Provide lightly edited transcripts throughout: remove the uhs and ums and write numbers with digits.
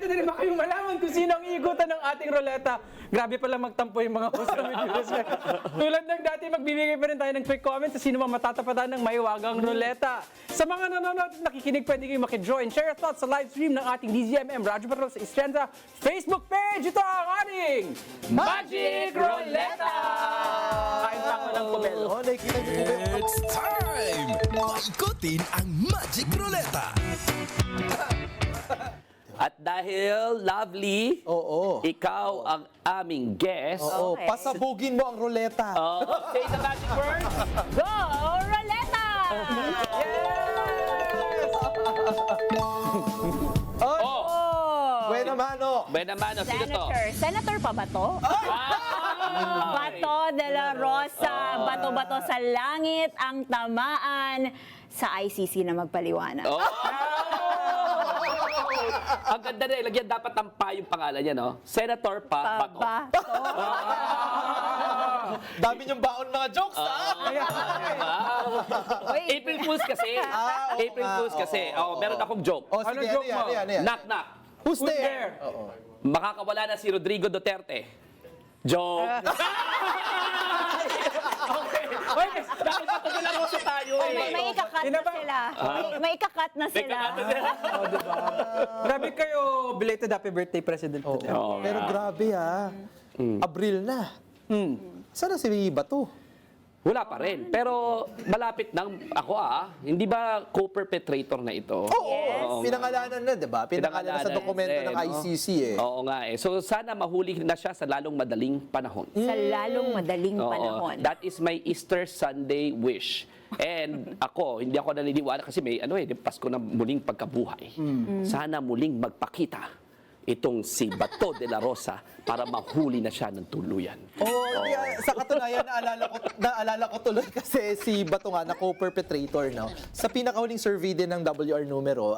pwede rin ba kayong malaman kung sino ang iigutan ng ating ruleta? Grabe pala magtampo yung mga host namin. Tulad ng dati, magbibigay pa rin tayo ng quick comment sa sino mang matatapatan ng maiwagang ruleta. Sa mga nanonood at nakikinig, pwede kayong makijoin. Share your thoughts sa live stream ng ating DZMM Radyo Patrol sa Estrella Facebook page. Ito ang ating Magic Ruleta! Kain pa ako ng kumelo. Oh, nakikita niyo po ba yung It's time! Maikutin ang Magic Ruleta! At dahil, Lovely, Oo. ikaw ang aming guest. Oo, Okay. pasabugin mo ang ruleta. Say the magic word. Go, Roleta! Oh, Buena mano. Benamano, sino to? Senator pa ba to? Bato de la Rosa, bato-bato sa langit, ang tamaan sa ICC na magpaliwanag. Oh. Ang ganda na, ilagyan dapat ng pa yung pangalan niya, no? Senator pa, Bato. Bato. Dami niyong baon mga jokes, ha? Wait. April Fools kasi. oo April nga, Fools kasi. Meron akong joke. Oh, Ano sige, joke mo? yan. Knock, knock. Who's Who's there? there? Oo. Makakawala na si Rodrigo Duterte. Joke. Okay. Oy, dahil pa ito lang sa tayo Oh, eh. may ikakat na sila. May ikakat na sila. Grabe kayo, belated happy birthday, President. Oo Pero nga. grabe, ha? Abril na. Sana si Bato? Wala pa rin. Pero malapit nang ako hindi ba co-perpetrator na ito? Oo. Oo nga. Pinangalanan na, di ba? Pinangalanan sa dokumento ng ICC, eh. Oo nga eh. So sana mahuli na siya sa lalong madaling panahon. Sa lalong madaling Oo. panahon. That is my Easter Sunday wish. And ako, hindi ako naniniwala kasi may Pasko na muling pagkabuhay. Sana muling magpakita itong si Bato de la Rosa para mahuli na siya ng tuluyan. Sa katunayan, naalala ko tuloy kasi si Bato nga na co-perpetrator, no? Sa pinakahuling survey din ng WR numero,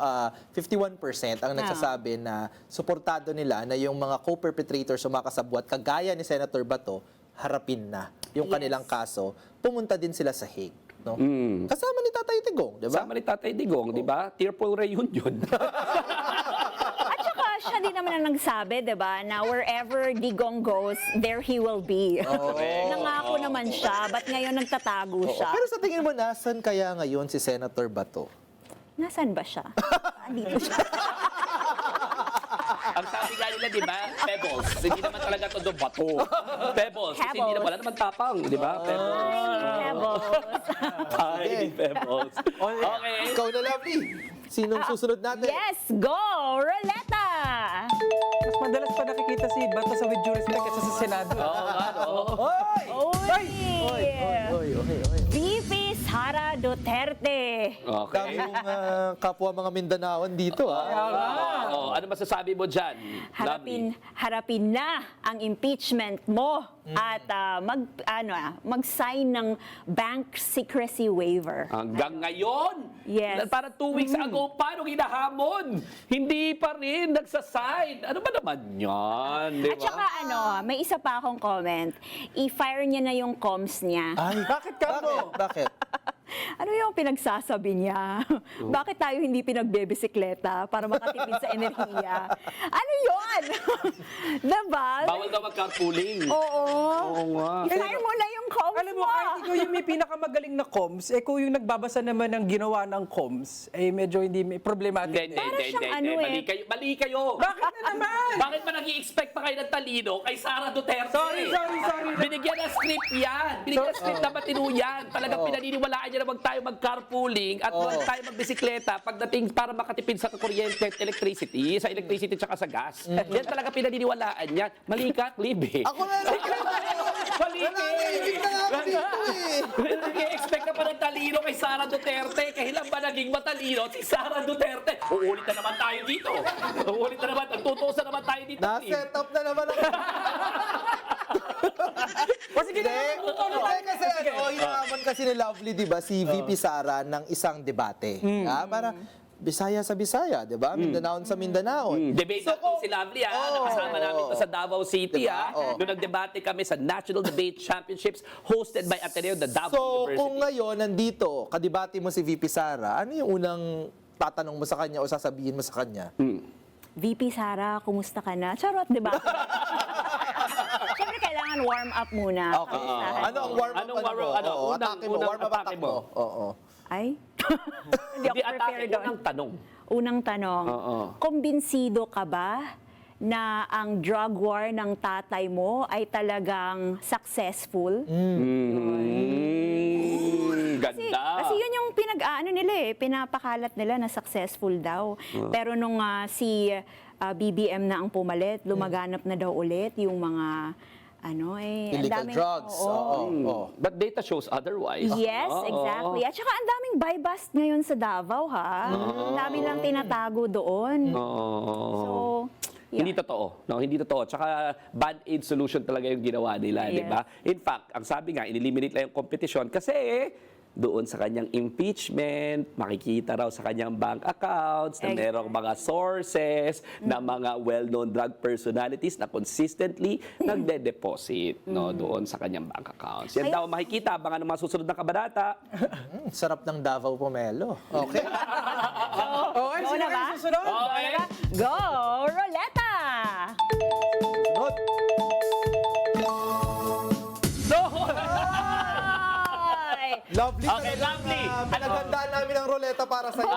51% ang nagsasabi na suportado nila na yung mga co-perpetrators o mga kasabwat, kagaya ni Senator Bato, harapin na yung kanilang kaso. Pumunta din sila sa Hague, no? Kasama ni Tatay Digong, di ba? Sama ni Tatay Digong, di ba? Tearful reunion. At saka siya din naman ang nagsabi, di ba, na wherever Digong goes, there he will be. Nangako naman siya, ba't ngayon nagtatago siya? Pero sa tingin mo, nasan kaya ngayon si Senator Bato? Nasaan ba siya? Andito siya. Ang sabi nga nila, di ba? Pebbles. Hindi naman talaga ito do bato. Pebbles. Kasi hindi na wala naman tapang, di ba? Pebbles. Pebbles. Tiny pebbles. Okay. Ikaw na, Lovely. Sinong susunod natin? Yes, go! Roleta! Mas madalas pa nakikita si Bato sa With Due Respect kaysa sa Senado. Oo nga, no? Hoy! Oy! Oy. VP Sara Duterte. Okay. Dami yung kapwa mga Mindanaon dito, ha? Oh, ano masasabi mo dyan? Harapin na ang impeachment mo at mag-sign ng bank secrecy waiver. Hanggang ngayon? Yes. Parang 2 weeks ago pa nung hinahamon. Hindi pa rin nagsasign. Ano ba naman yan? Di At ba? saka may isa pa akong comment. I-fire niya na yung comms niya. Ay, bakit ka mo? Bakit? Ano yung pinagsasabi niya? Bakit tayo hindi pinagbebisikleta para makatipid sa enerhiya? Ano yun? Diba? Bawal daw mag-carpooling. Oo. Oo nga. I-fire mo na yung comms Alam mo, kahit ikaw yung may pinakamagaling na comms, kung yung nagbabasa naman ng ginawa ng comms, medyo hindi may problematic. Para siyang Mali kayo. Bakit na naman? Bakit ba nag-i-expect pa kayo ng talino kay Sara Duterte? Sorry. Binigyan ng script yan. Binigyan ng script na matino yan. Talagang pinaniniwalaan niya na wag tayo mag-carpooling at wag tayo magbisikleta pagdating para makatipid sa kuryente at electricity, sa electricity tsaka sa gas. Yan talaga pinaniniwalaan niya. Mali ka, Clive. Ako na lang. Mali ka. Nananahimik na nga ako dito, eh. Nag-i-expect ka pa ng talino kay Sara Duterte. Kailan ba naging matalino si Sara Duterte? Uulit na naman tayo dito. Uulit na naman. Nagtutusan naman tayo dito. Clive. Na-set up na naman ako. Sige na. Hindi, kasi hinahamon kasi ni Lovely, di ba, si VP Sara ng isang debate. Para Bisaya sa Bisaya, di ba? Mindanao sa Mindanao. Debate na si Lovely, nakasama namin ito sa Davao City, Diba? Noong nagdebate kami sa National Debate Championships hosted by Ateneo de Davao So, University. kung ngayon nandito, kadibati mo si VP Sara, ano yung unang tatanong mo sa kanya o sasabihin mo sa kanya? VP Sara, kumusta ka na? Charot, di ba? Siyempre, kailangan warm up muna. Okay. Kamustahan. Ano ang warm up? Anong warm up? Oo, atake mo. unang Warm up atake attack mo? mo. Oo. Ay? Hindi ako Hindi atake, prepared doon. unang tanong. Unang tanong, Oo. kumbinsido ka ba na ang drug war ng tatay mo ay talagang successful? Ganda. Kasi yun yung pinapakalat nila na successful daw. Pero nung si BBM na ang pumalit, lumaganap na daw ulit yung mga ang Illegal daming- drugs. Oo. Oo. But data shows otherwise. Yes, Oo. exactly. At saka ang daming buy-bust ngayon sa Davao, ha? Ang dami lang tinatago doon. Oo. So, Hindi totoo. No, hindi totoo. Tsaka band-aid solution talaga yung ginawa nila, Yes. di ba? In fact, ang sabi nga, ineliminate lang yung competition kasi doon sa kanyang impeachment, makikita raw sa kanyang bank accounts na Exactly. merong mga sources na mga well-known drug personalities na consistently nagde-deposit doon sa kanyang bank accounts. Yan Ayun. daw makikita, abangan ng mga susunod na kabanata. Sarap ng Davao Pomelo. Okay. Okay, Go sino na kayo ba? susunod? Okay. Go, Roleta! Sunod. Ay! Lovely Okay, talaga. lovely. Pinaghandaan namin ang ruleta para sa iyo.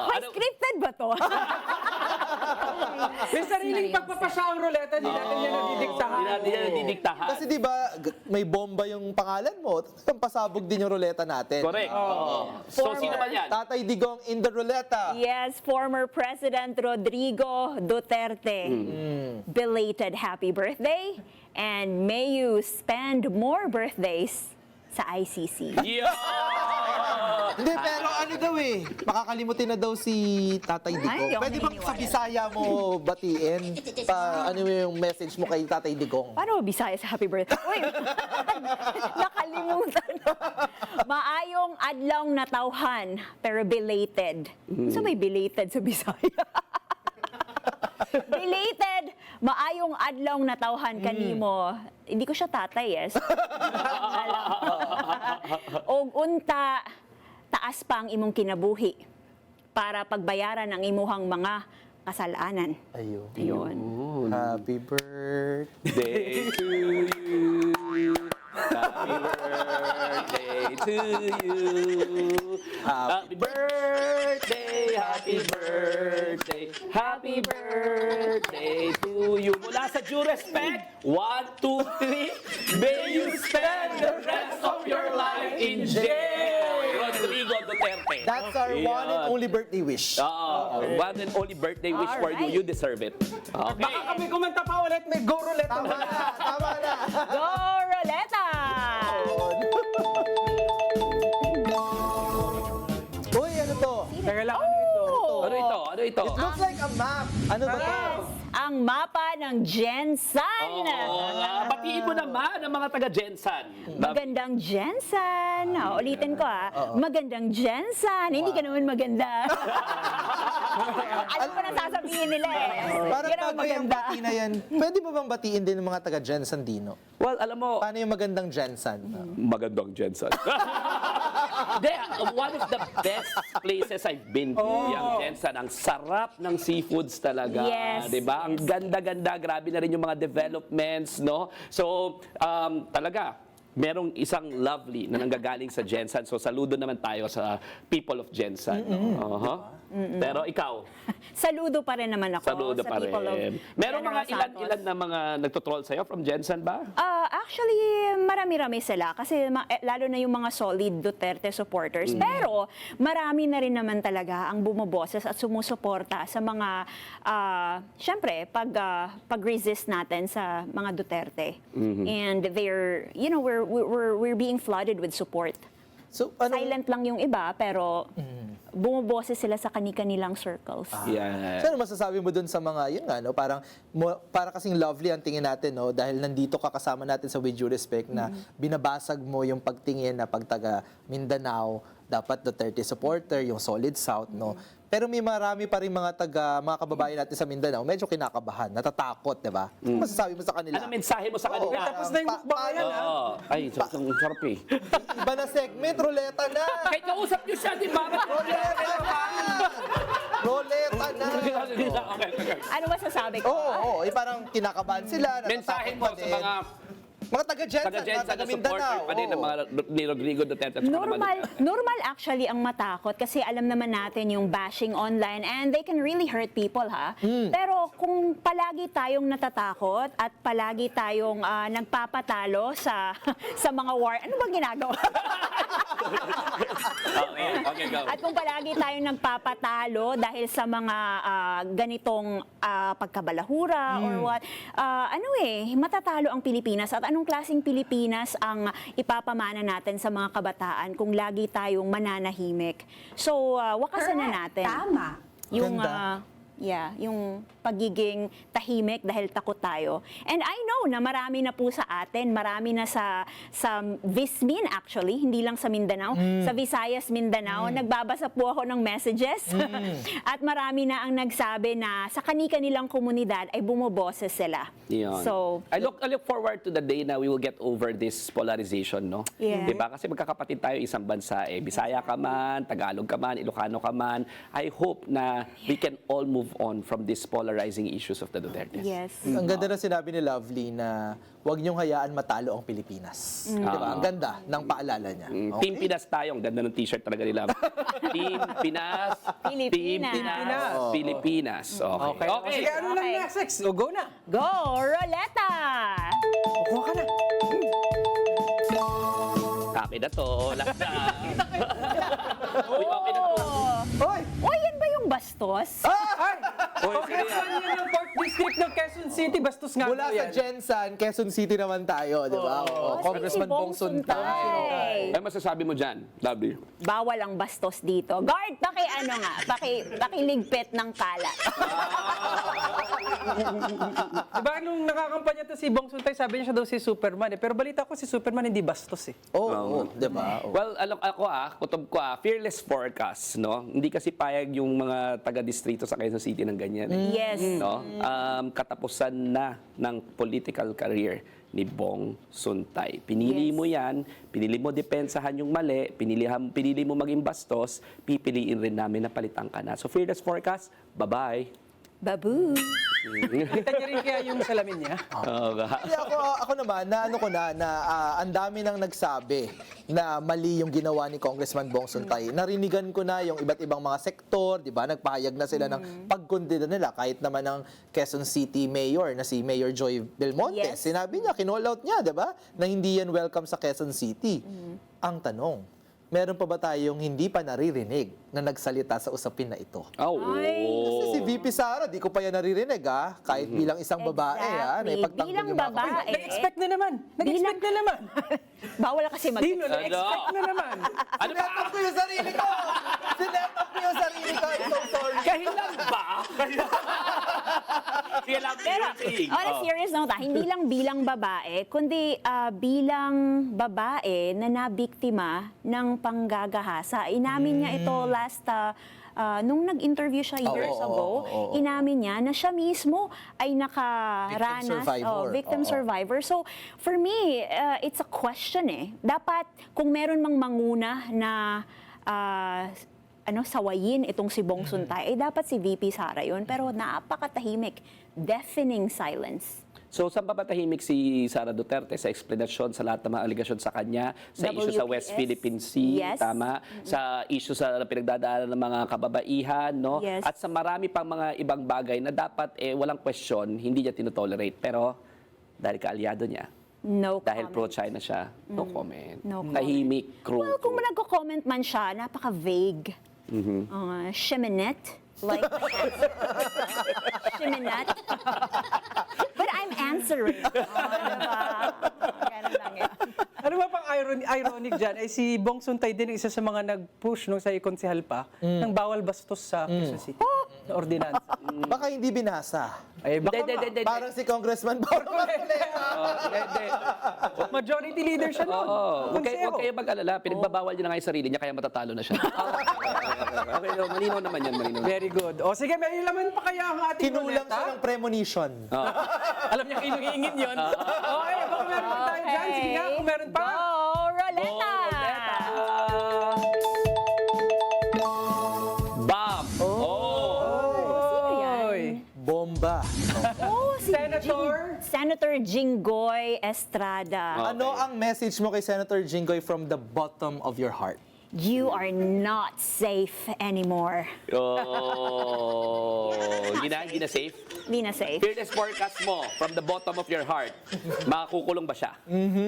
Hoy, scripted ba to? May sariling pagpapasya ang ruleta, di natin yan nadidiktahan. Hindi natin yan nadidiktahan. Kasi di ba may bomba yung pangalan mo, ang pasabog din yung ruleta natin. Correct. So, sino ba yan? Tatay Digong in the ruleta. Yes, former President Rodrigo Duterte. Belated happy birthday, and may you spend more birthdays sa ICC. Yeah! Hindi, pero ano daw makakalimutin na daw si Tatay Digong. Ay, hindi ako Pwede bang naniniwala. sa Bisaya mo batiin? Ano yung message mo kay Tatay Digong? Paano Bisaya sa happy birthday? Uy, nakalimutan. Maayong adlaw na tawhan, pero belated. So may belated sa Bisaya. Belated, maayong adlaw na tawhan kanimo. Hindi ko siya tatay, yes. Og unta, taas pa ang imong kinabuhi para pagbayaran ang imuhang mga kasalanan. Ayun. Ayun. Happy birthday. Day to you. Happy birthday to you. Happy birthday, happy birthday, happy birthday to you. Mula sa due respect, 1, 2, 3, may you spend the rest of your life in jail. Rodrigo Duterte. That's our one and only birthday wish. One and only birthday wish for you. Alright. You deserve it. Okay. Baka kami kumanta pa ulit, may go ruleta. Tama na, tama na. Go, Roleta! Uy, ano to? Teka lang, ano ito? Ano ito? Ano ito? It looks like a map. Ano ba to? Yes, ang mapa ng Jensan. Batiin mo naman ang mga taga-Jensan. Magandang Jensan. Ulitin ko Magandang Jensan. Hindi ka naman maganda. Alam ko na sasabihin nila Parang Yan ang bago yung maganda. bati na yan, pwede ba bang batiin din ng mga taga Jensen Dino? Well, alam mo, Paano yung magandang Jensen? magandang Jensan. Hindi, one of the best places I've been to, yung Jensan. Ang sarap ng seafoods talaga. Yes. Diba? Ang ganda-ganda. Grabe na rin yung mga developments, no? So, talaga, merong isang lovely na nanggagaling sa Jensan. So, saludo naman tayo sa people of Jensan. No? Pero ikaw, Saludo pa rin naman ako saludo sa pa people of rin. Merong mga General Santos. ilan-ilan na mga nagtotroll sa'yo from Jensan ba? Actually, marami-rami sila kasi lalo na yung mga solid Duterte supporters. Pero marami na rin naman talaga ang bumoboses at sumusuporta sa mga, syempre, pag-resist natin sa mga Duterte. And they're, we're being flooded with support. So, ano? Silent lang yung iba, pero bumoboses sila sa kani-kanilang circles. Yeah. So, ano masasabi mo dun sa mga, yun nga, no? Para kasing lovely ang tingin natin, no? Dahil nandito ka kasama natin sa With Due Respect na binabasag mo yung pagtingin na pag taga Mindanao, dapat Duterte supporter, yung solid South, no? Pero may marami pa rin mga kababayan natin sa Mindanao, medyo kinakabahan, natatakot, di ba? Ano masasabi mo sa kanila? Ano mensahe mo sa kanila? Tapos na yung mukbang yan, ha? Ay, ang sarap eh. Iba na segment, ruleta na! Kahit kausap niyo siya, di ba? Ruleta na! Roleta na. Okay. Ano masasabi ko? Oo, parang kinakabahan sila. Mensahe mo sa mga mga taga-Jensen, taga-Jensen na supporter Mindanao. pa din ng mga ni Rodrigo Duterte. at saka Normal actually ang matakot kasi alam naman natin yung bashing online and they can really hurt people ha. Pero kung palagi tayong natatakot at palagi tayong nagpapatalo sa sa mga war, ano bang ginagawa? Okay, go. At kung palagi tayong nagpapatalo dahil sa mga ganitong pagkabalahura or what, matatalo ang Pilipinas. At anong klaseng Pilipinas ang ipapamana natin sa mga kabataan kung lagi tayong mananahimik? So, wakasan na natin. Tama. Yung, Ganda. yung pagiging tahimik dahil takot tayo. And I know na marami na po sa atin, marami na sa Vismin actually, hindi lang sa Mindanao, sa Visayas, Mindanao, nagbabasa po ako ng messages. At marami na ang nagsabi na sa kani-kanilang komunidad ay bumoboses sila. Yun. So, I look forward to the day na we will get over this polarization, no? Yeah. Diba? Kasi magkakapatid tayo isang bansa eh. Bisaya ka man, Tagalog ka man, Ilocano ka man. I hope na we can all move on from these polarizing issues of the Dutertes. yes. Ang ganda na sinabi ni Lovely na huwag niyong hayaan matalo ang Pilipinas. Di ba? Ang ganda ng paalala niya. Team Pinas tayo. Ang ganda ng t-shirt talaga nila. Team Pinas. Pilipinas. Team Pinas. Pilipinas. Okay. Okay. Sige, ano lang Okay. next? O, go na. Go, Roleta! Kuha ka na. Copy na to. Last na. Uy, okay na to. Hoy! Oy, yan ba yung bastos? Ay! Uy, Congressman sige yan ng 4th District ng Quezon City. Bastos nga Mula po sa yan. Jensan, Quezon City naman tayo, di ba? Oo, Congressman Si Bong Suntay. Ano masasabi mo dyan, Lovely? Bawal ang bastos dito. Guard, pakiligpit ng kalat. Diba nung nakakampanya to si Bong Suntay, sabi niya siya daw si Superman eh. Pero balita ko si Superman hindi bastos eh. Oo, di ba? Oo. Well, ako kutob ko fearless forecast, no? Hindi kasi payag yung mga taga-distrito sa Quezon City ng ganyan. Yes. No? Katapusan na ng political career ni Bong Suntay. Pinili Yes. mo yan, pinili mo depensahan yung mali, pinili mo maging bastos, pipiliin rin namin na palitan ka na. So fearless forecast, bye-bye. Babu. Kita niya rin kaya yung salamin niya. Hindi, ako naman, ang dami nang nagsabi na mali yung ginawa ni Congressman Bong Suntay. Narinigan ko na yung iba't ibang mga sektor, di ba? Nagpahayag na sila ng pagkondena nila. Kahit naman ang Quezon City Mayor na si Mayor Joy Belmonte. Yes. Sinabi niya, kinall out niya, di ba? Na hindi yan welcome sa Quezon City. Ang tanong, meron pa ba tayong hindi pa naririnig na nagsalita sa usapin na ito? Kasi si VP Sara, di ko pa yan naririnig kahit bilang isang babae na Exactly. ipagtanggol Bilang yung mga babae. Nag-expect na naman. Nag-expect na naman. Bawal kasi mag- Dino, nag-expect na naman. Ano ba? Sinetap ko yung sarili ko! Sinetap ko yung sarili ko! I'm so sorry! Kahilan ba? Pero, on a serious note, hindi lang bilang babae, kundi bilang babae na nabiktima ng panggagahasa. Inamin niya ito last, nung nag-interview siya years ago, inamin niya na siya mismo ay nakaranas. Victim survivor. Victim survivor. So, for me, it's a question Dapat, kung meron mang manguna na sawayin itong si Bong Suntay, dapat si VP Sara yun. Pero napakatahimik. Deafening silence. So, saan papatahimik si Sara Duterte? Sa explanation sa lahat ng mga aligasyon sa kanya, sa issue sa West WPS. Philippine Sea, Yes. tama? Sa issue sa pinagdadaanan ng mga kababaihan, no? Yes. At sa marami pang mga ibang bagay na dapat walang question, hindi niya tinotolerate. Pero dahil kaalyado niya, No dahil comment. pro-China siya, no comment. No comment. Tahimik, cruel. Well, kung nagko-comment man siya, napaka-vague. Cheminette. Like, cheminette. But I'm answering. Diba? Ganun lang yun. Ano ba pang ironic dyan? Ay si Bong Suntay din isa sa mga nag-push nung sa ikonsihal pa ng bawal bastos sa Quezon City. Na ordinansa. Baka hindi binasa. Ay baka Hindi. Parang si Congressman Paolo Marcoleta. Hindi. majority leader siya noon. Huwag kayo mag-alala. Pinagbabawal niya na nga yung sarili niya, kaya matatalo na siya. Okay, malinaw naman yan, malinaw. Very good. O sige, may laman pa kaya ang ating Kinulang ruleta? siya ng premonition. Alam niya kinuhingin yun. Okay, baka meron pa tayo dyan. Sige nga, kung meron pa. Go, Roleta! Bam! Oh! Oh, si Senator Jinggoy Estrada. Ano ang message mo kay Senator Jinggoy from the bottom of your heart? You are not safe anymore. Oh, hindi na safe. Hindi na safe. Fearless forecast mo from the bottom of your heart. Makakukulong ba siya?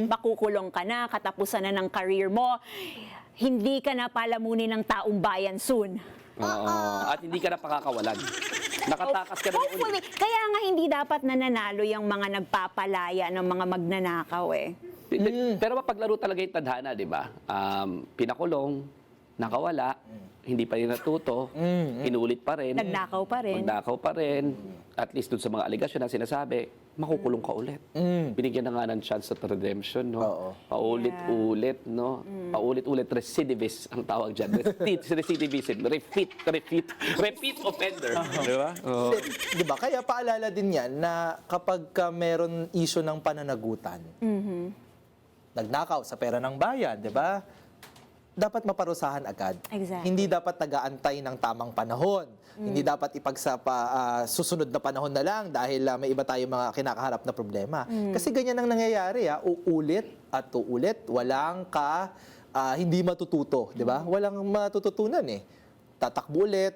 Makukulong ka na, katapusan na ng career mo. Hindi ka na palamunin ng taong bayan soon. Oo. At hindi ka na pakakawalan. Nakatakas ka na ulit. Hopefully. Kaya nga hindi dapat nananalo yung mga nagpapalaya ng mga magnanakaw eh. Pero mapaglaro talaga yung tadhana, di ba? Pinakulong, nakawala, hindi pa rin natuto, inulit pa rin. Nagnakaw pa rin. Magnakaw pa rin. At least dun sa mga aligasyon na sinasabi, makukulong ka ulit. Binigyan na nga ng chance at redemption, no? Oo. Paulit-ulit, no? Paulit-ulit, recidivist ang tawag dyan. Recidivism, repeat offender. Di ba? Di ba? Kaya paalala din yan na kapag ka meron issue ng pananagutan, nagnakaw sa pera ng bayan, di ba? Dapat maparusahan agad. Exactly. Hindi dapat nag-aantay ng tamang panahon. Hindi dapat susunod na panahon na lang dahil may iba tayong mga kinakaharap na problema. Kasi ganyan ang nangyayari, uulit at uulit, hindi matututo, di ba? Walang matututunan eh. Tatakbo ulit,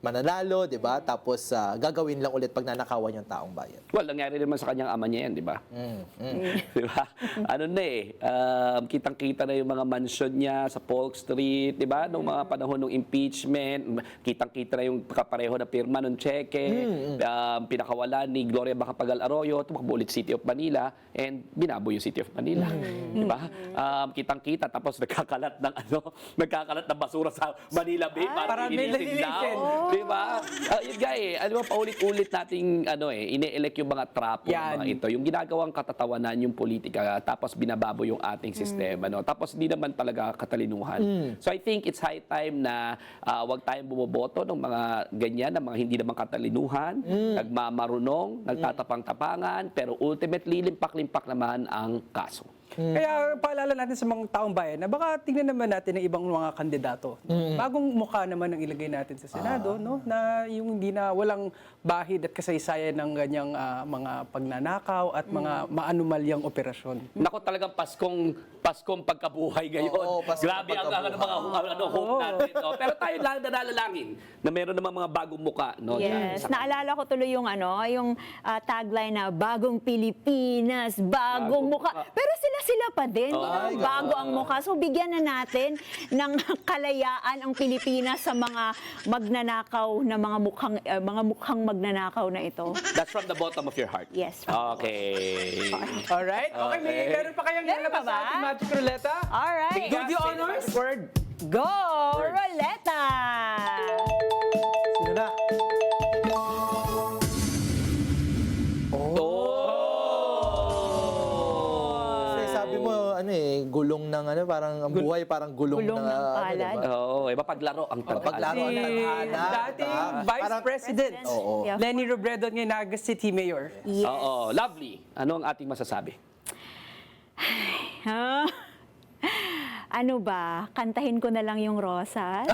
mananalo, di ba? Tapos gagawin lang ulit pag nanakawan yung taong bayan. Well, nangyari naman sa kanyang ama niya yan, di ba? Di ba? Ano na kitang-kita na yung mga mansion niya sa Polk Street, di ba? Noong mga panahon ng impeachment, kitang-kita na yung kapareho na pirma ng cheque, pinakawalan ni Gloria Macapagal Arroyo, tumakbo ulit City of Manila, and binabo yung City of Manila. Di ba? Kitang-kita, tapos nagkakalat ng basura sa Manila Bay, para may ilinisin lilinisin. daw. Di ba? Yun nga ano ba, paulit-ulit nating ine-elect yung mga trapo ng Yan. mga ito. Yung ginagawang katatawanan yung politika, tapos binababo yung ating sistema. No? Tapos hindi naman talaga katalinuhan. So I think it's high time na wag tayong bumoboto ng mga ganyan, ng mga hindi naman katalinuhan, nagmamarunong, nagtatapang-tapangan, pero ultimately, limpak-limpak naman ang kaso. Kaya paalala natin sa mga taong bayan na baka tingnan naman natin ng ibang mga kandidato. Bagong mukha naman ang ilagay natin sa Senado, no? Na yung hindi na walang bahid at kasaysayan ng ganyang mga pagnanakaw at mga maanumalyang operasyon. Nako, talagang Paskong pagkabuhay ngayon. Oo, Paskong Grabe ang pagkabuhay. hope natin. No? Pero tayo lang nanalangin na meron naman mga bagong muka. No? Yes. Sa- Naalala ko tuloy yung tagline na bagong Pilipinas, bagong mukha. Pero sila pa din. Ay, Bago ang mukha. So bigyan na natin ng kalayaan ang Pilipinas sa mga magnanakaw na mga mukhang magnanakaw na ito. That's from the bottom of your heart. Yes. Okay. Alright? Okay, meron pa kayang Meron lalabas pa ba? sa ating Magic Ruleta? Alright. Do the honors. Word. Go, Roleta! Sino na? Kasi sabi mo, gulong ng parang ang buhay, parang gulong, Gulong ng palad. diba? Oo, mapaglaro ang Mapaglaro. tadhana. Si Dating Vice Parang- President, Oo. Yeah. Lenny Robredo, ngayon Naga City Mayor. Yes. Oo, lovely. Ano ang ating masasabi? Ha? Ano ba? Kantahin ko na lang yung rosas?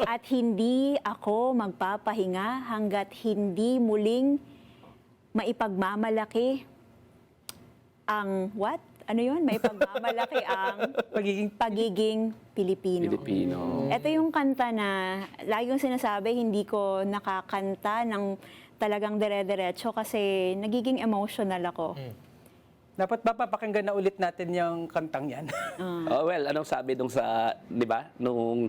At hindi ako magpapahinga hanggat hindi muling maipagmamalaki ang what? Ano yun? Maipagmamalaki ang pagiging Pilipino. Pilipino. Ito yung kanta na lagi kong sinasabi, hindi ko nakakanta ng talagang dire-diretso kasi nagiging emotional ako. Dapat ba papakinggan na ulit natin yung kantang yan? Oh, well, anong sabi nung sa, 'di ba? Nung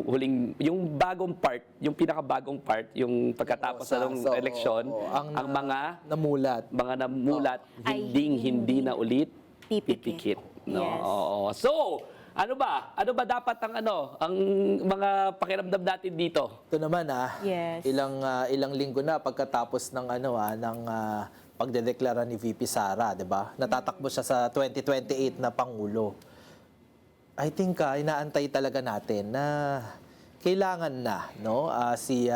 huling yung bagong part, yung pinakabagong part, yung pagkatapos ng eleksyon, ang mga namulat Ay, hindi na ulit pipikit. no. Yes. Oo. So, ano ba dapat ang mga pakiramdam natin dito? Ito naman Yes. ilang linggo na pagkatapos ng pagdedeklara ni VP Sara, 'di ba? Natatakbo siya sa 2028 na pangulo. I think inaantay talaga natin na kailangan na si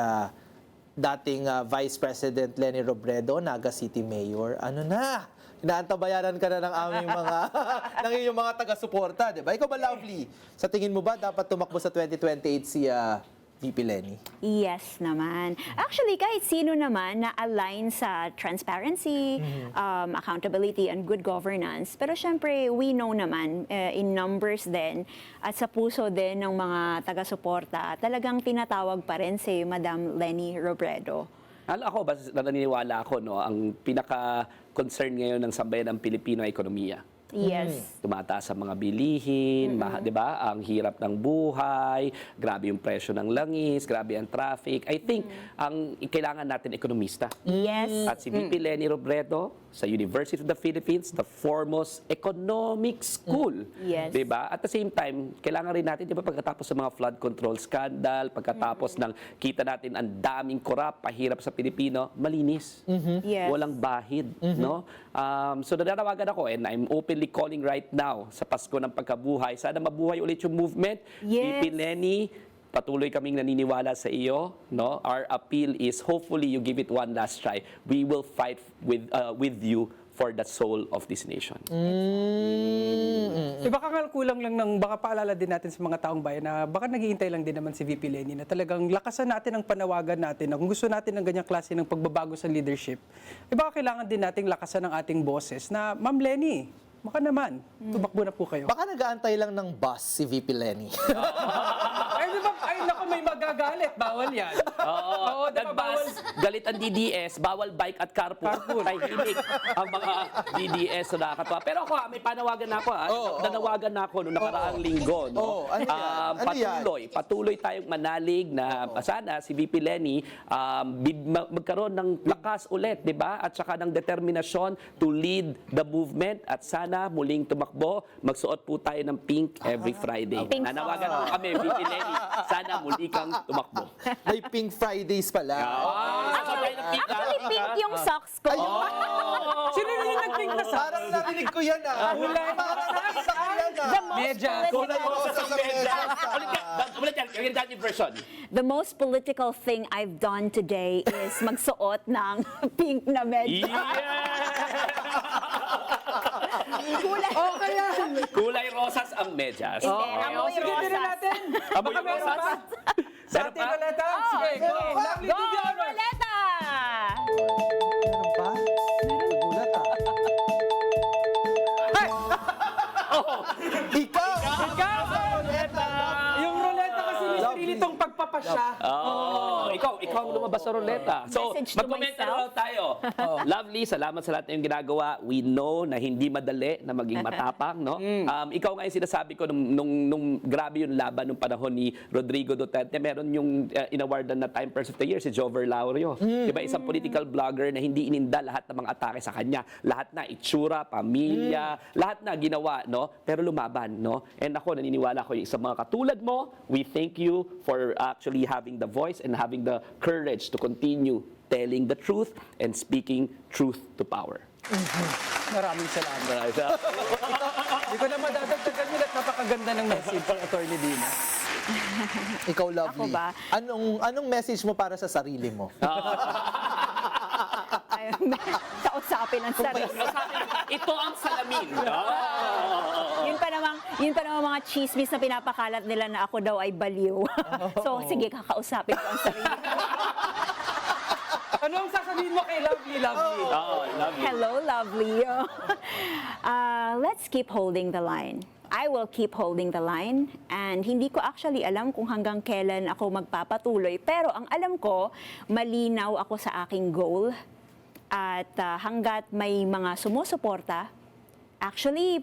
dating Vice President Lenny Robredo, Naga City Mayor, inaantabayanan ka na ng aming mga ng iyong mga taga-suporta, 'di ba? Ikaw ba, Lovely? Sa tingin mo ba dapat tumakbo sa 2028 si VP Lenny? Yes naman. Actually, kahit sino naman na align sa transparency, accountability, and good governance. Pero syempre, we know naman, in numbers din, at sa puso din ng mga taga-suporta, talagang tinatawag pa rin si Madam Lenny Robredo. Ako, basta naniniwala ako, no, ang pinaka-concern ngayon ng sambayan ng Pilipino ay ekonomiya. Yes. Tumataas ang mga bilihin, 'di ba? Ang hirap ng buhay, grabe yung presyo ng langis, grabe ang traffic. I think ang kailangan natin ekonomista. Yes. At si VP Lenny Robredo sa University of the Philippines, the foremost economic school. Yes. 'Di ba? At the same time, kailangan rin natin, 'di ba, pagkatapos ng mga flood control scandal, pagkatapos ng kita natin ang daming korap, pahirap sa Pilipino, malinis. Yes. Walang bahid, no? So nananawagan ako, and I'm openly calling right now sa Pasko ng Pagkabuhay. Sana mabuhay ulit yung movement. Yes. VP Lenny, patuloy kaming naniniwala sa iyo, no? Our appeal is hopefully you give it one last try. We will fight with you for the soul of this nation. Baka nga kulang lang ng, baka paalala din natin sa mga taong bayan na baka naghihintay lang din naman si VP Lenny na talagang lakasan natin ang panawagan natin na kung gusto natin ng ganyang klase ng pagbabago sa leadership, baka kailangan din nating lakasan ang ating boses na, Ma'am Lenny, baka naman, tumakbo na po kayo. Baka nag-aantay lang ng bus si VP Lenny. Ay, di ba? Ay, naku, may magagalit. Bawal yan. Oo, di ba bawal? galit ang DDS, bawal bike at carpool. Tahimik ang mga DDS na nakakatawa. Pero ako, may panawagan na ako. Nanawagan na ako noong nakaraang linggo. No? Ano yan? Ano yan? Patuloy tayong manalig na sana si VP Lenny magkaroon ng lakas ulit, di ba? At saka ng determinasyon to lead the movement. At sana muling tumakbo, magsuot po tayo ng pink every Friday. Pink Nanawagan po kami, VP Lenny, sana muli kang tumakbo. May Pink Fridays pala. Actually, pink yung socks ko. Sino yung nag-pink na sa? Parang narinig ko yan ah. Kulay Parang narinig ko yan ah. The most Medyas. Kulay political- rosas sa medyas. Ulit yan, yung dating version. The most political thing I've done today is magsuot ng pink na medyas. Kulay. Okay yan. Kulay rosas ang medyas. Hindi, amoy Sige, rosas. tinan natin. Amoy Baka meron rosas. pa. Sa Meron ating pa? baleta. Sige, go. Lovely Go, to be honored. Roleta! Meron pa? Nagulat ah. Ikaw! Ikaw! Yung ruleta kasi may sarili tong pagpapasya. Ikaw ang lumabas sa ruleta. So, Message to mag-commentary myself. tayo. Lovely, salamat sa lahat ng ginagawa. We know na hindi madali na maging matapang, no? Ikaw nga yung sinasabi ko nung grabe yung laban nung panahon ni Rodrigo Duterte, meron yung inawardan na Time Person of the Year, si Jover Laurio. Diba, isang political blogger na hindi ininda lahat ng mga atake sa kanya. Lahat na itsura, pamilya, lahat na ginawa, no? Pero lumaban, no? And ako, naniniwala ko sa mga katulad mo, we thank you for actually having the voice and having the courage to continue telling the truth and speaking truth to power. Maraming salamat. Hindi ko na madadagdagan yun at napakaganda ng message ng Attorney Dina. Ikaw, lovely. Ako ba? Anong message mo para sa sarili mo? Ayun, kausapin ang sarili. Ito ang salamin. Yun pa namang mga chismis na pinapakalat nila na ako daw ay baliw. So, sige, kakausapin ko ang sarili ko. Ano ang sasabihin mo kay Lovely? Hello, lovely. Let's keep holding the line. I will keep holding the line and hindi ko actually alam kung hanggang kailan ako magpapatuloy. Pero ang alam ko, malinaw ako sa aking goal at hanggat may mga sumusuporta, actually,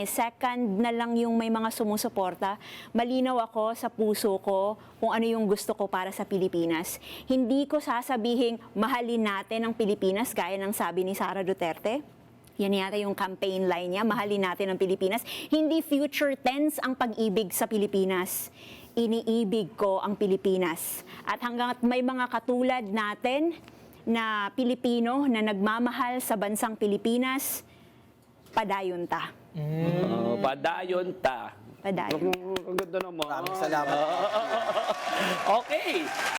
second na lang yung may mga sumusuporta. Malinaw ako sa puso ko kung ano yung gusto ko para sa Pilipinas. Hindi ko sasabihing mahalin natin ang Pilipinas gaya ng sabi ni Sara Duterte. Yan yata yung campaign line niya, mahalin natin ang Pilipinas. Hindi future tense ang pag-ibig sa Pilipinas. Iniibig ko ang Pilipinas. At hanggang may mga katulad natin na Pilipino na nagmamahal sa bansang Pilipinas, padayon ta. Padayon ta. Padayon. Ang ganda naman. Maraming salamat. Okay.